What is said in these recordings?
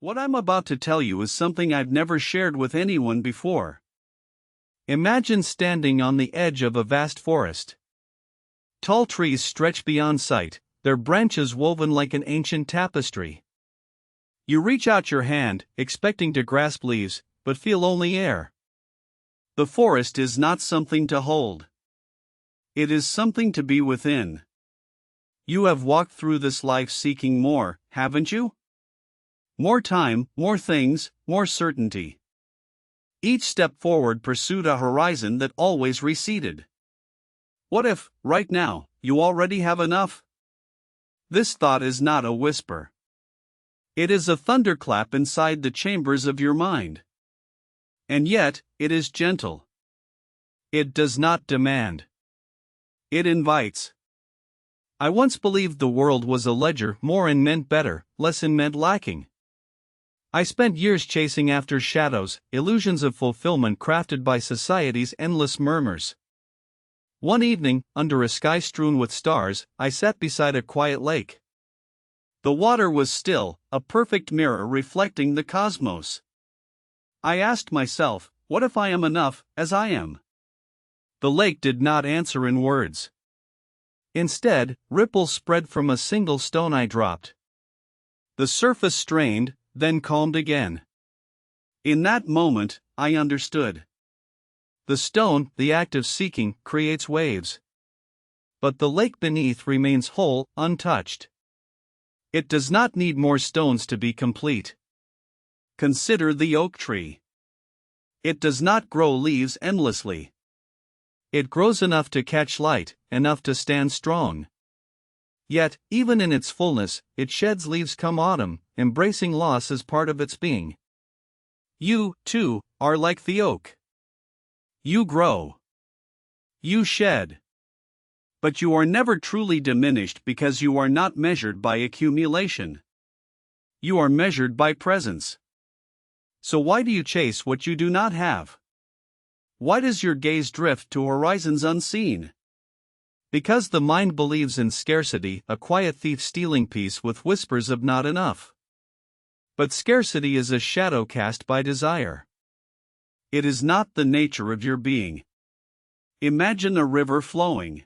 What I'm about to tell you is something I've never shared with anyone before. Imagine standing on the edge of a vast forest. Tall trees stretch beyond sight, their branches woven like an ancient tapestry. You reach out your hand, expecting to grasp leaves, but feel only air. The forest is not something to hold. It is something to be within. You have walked through this life seeking more, haven't you? More time, more things, more certainty. Each step forward pursued a horizon that always receded. What if, right now, you already have enough? This thought is not a whisper. It is a thunderclap inside the chambers of your mind. And yet, it is gentle. It does not demand. It invites. I once believed the world was a ledger, more in meant better, less in meant lacking. I spent years chasing after shadows, illusions of fulfillment crafted by society's endless murmurs. One evening, under a sky strewn with stars, I sat beside a quiet lake. The water was still, a perfect mirror reflecting the cosmos. I asked myself, what if I am enough, as I am? The lake did not answer in words. Instead, ripples spread from a single stone I dropped. The surface strained, then calmed again. In that moment, I understood. The stone, the act of seeking, creates waves. But the lake beneath remains whole, untouched. It does not need more stones to be complete. Consider the oak tree. It does not grow leaves endlessly. It grows enough to catch light, enough to stand strong. Yet, even in its fullness, it sheds leaves come autumn, embracing loss as part of its being. You, too, are like the oak. You grow. You shed. But you are never truly diminished because you are not measured by accumulation. You are measured by presence. So why do you chase what you do not have? Why does your gaze drift to horizons unseen? Because the mind believes in scarcity, a quiet thief stealing peace with whispers of not enough. But scarcity is a shadow cast by desire. It is not the nature of your being. Imagine a river flowing.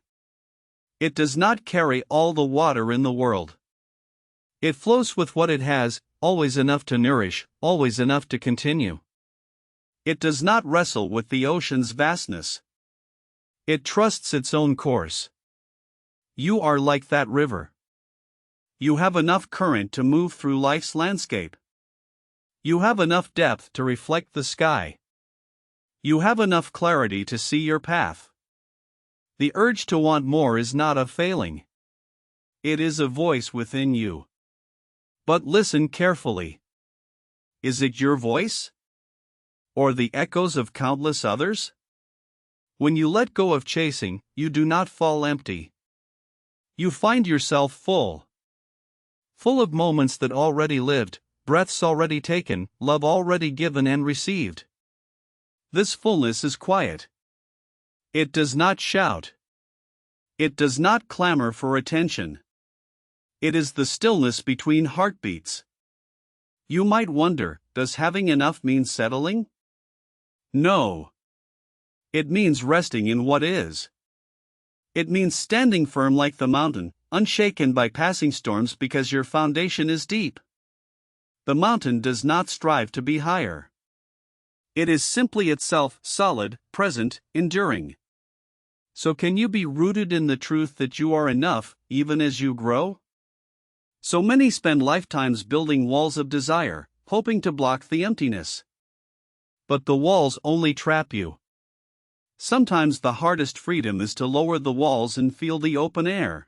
It does not carry all the water in the world. It flows with what it has, always enough to nourish, always enough to continue. It does not wrestle with the ocean's vastness. It trusts its own course. You are like that river. You have enough current to move through life's landscape. You have enough depth to reflect the sky. You have enough clarity to see your path. The urge to want more is not a failing. It is a voice within you. But listen carefully. Is it your voice? Or the echoes of countless others? When you let go of chasing, you do not fall empty. You find yourself full. Full of moments that already lived, breaths already taken, love already given and received. This fullness is quiet. It does not shout. It does not clamor for attention. It is the stillness between heartbeats. You might wonder, does having enough mean settling? No. It means resting in what is. It means standing firm like the mountain, unshaken by passing storms because your foundation is deep. The mountain does not strive to be higher. It is simply itself, solid, present, enduring. So can you be rooted in the truth that you are enough, even as you grow? So many spend lifetimes building walls of desire, hoping to block the emptiness. But the walls only trap you. Sometimes the hardest freedom is to lower the walls and feel the open air.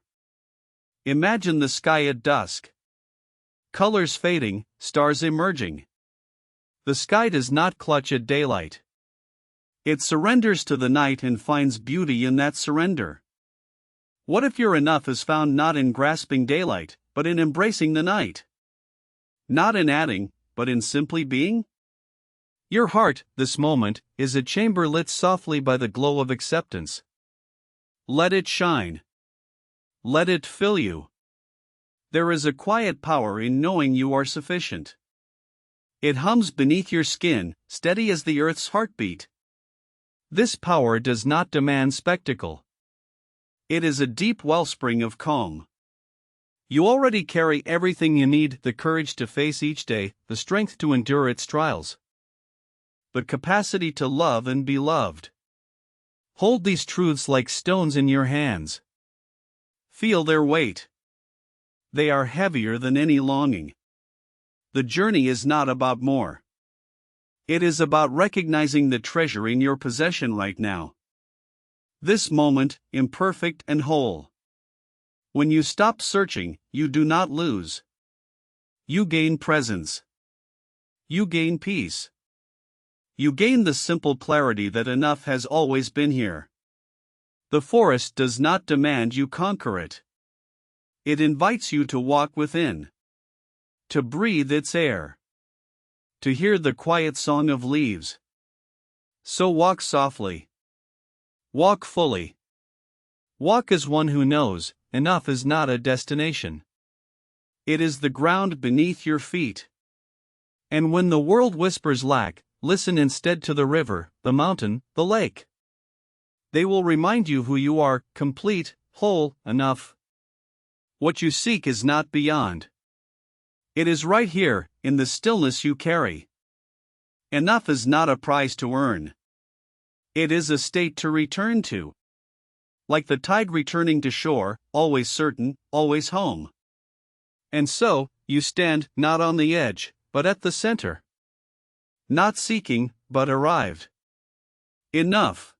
Imagine the sky at dusk. Colors fading, stars emerging. The sky does not clutch at daylight. It surrenders to the night and finds beauty in that surrender. What if your enough is found not in grasping daylight, but in embracing the night? Not in adding, but in simply being? Your heart, this moment, is a chamber lit softly by the glow of acceptance. Let it shine. Let it fill you. There is a quiet power in knowing you are sufficient. It hums beneath your skin, steady as the earth's heartbeat. This power does not demand spectacle. It is a deep wellspring of calm. You already carry everything you need: the courage to face each day, the strength to endure its trials, the capacity to love and be loved. Hold these truths like stones in your hands. Feel their weight. They are heavier than any longing. The journey is not about more. It is about recognizing the treasure in your possession right now. This moment, imperfect and whole. When you stop searching, you do not lose. You gain presence. You gain peace. You gain the simple clarity that enough has always been here. The forest does not demand you conquer it. It invites you to walk within, to breathe its air, to hear the quiet song of leaves. So walk softly. Walk fully. Walk as one who knows, enough is not a destination. It is the ground beneath your feet. And when the world whispers lack, listen instead to the river, the mountain, the lake. They will remind you who you are: complete, whole, enough. What you seek is not beyond. It is right here, in the stillness you carry. Enough is not a prize to earn. It is a state to return to. Like the tide returning to shore, always certain, always home. And so, you stand, not on the edge, but at the center. Not seeking, but arrived. Enough.